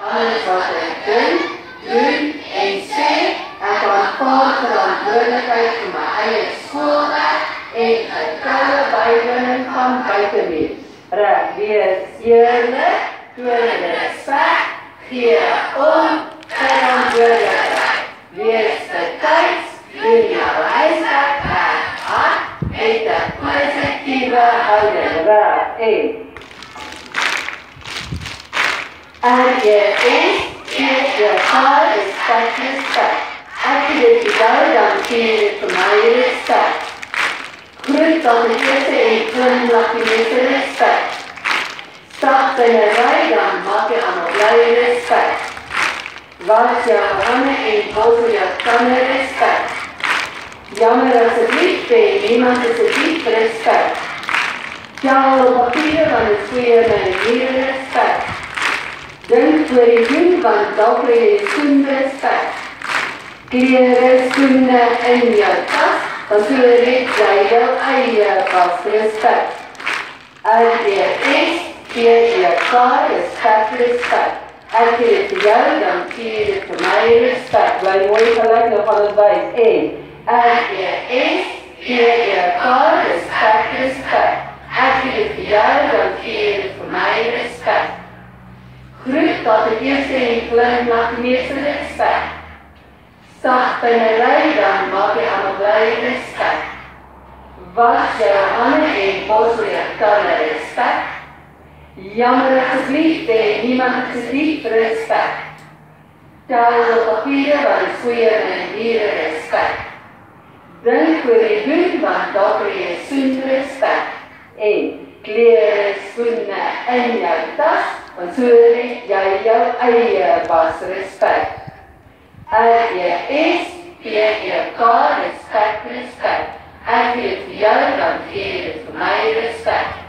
Alles wat ek doen en sê, ek aanvaar verantwoordelikheid vir my eie skoolwerk en 'n koue bywoning van buitemuur. Reg, wees eerlik, toon respek, gee om, verantwoordelikheid. Wees betyds, doen jou huiswerk hard, met 'n positiewe houding. Reg, en RGS, your respect. Ek het dit gedou, dan gee dit vir my respek. Groet dan die eerste en glimlach die meeste respek. Stap in 'n ry, dan maak jy allemaal bly respek. Was jou hande en bossel jou tande respek. Jammer asseblief, niemand asseblief respek. Tel op papier, want het goeie manier respek. Dink voor die doen, want dalk kry jy skoen respek. Klere, skoene in jou tas, want so red jy jou eie pas respek. RGS, gee jou kar, respek. Ek gee dit vir jou, dan gee dit vir my respek. Bly mooi gelijk, nou gaan het wys. En RGS, gee jou kar, respek. Ek gee dit vir jou, dan gee dit vir my respek. Groet dat die eerste en glimlach die meeste respek. Stap in 'n ry, dan maak jy allemaal bly respek. Was jou hande en bossel jou tande respek. Jammer asseblief, niemand asseblief respek. Tel op papier, wat is goeie manier respek. Dink voor jy doen, want daar kry jy soen respek. En klere, skoene in jou tas, want so red jy jou eie pas respek. RGS, gee jou kar, respek. Ek gee dit vir jou, dan gee dit vir my respek.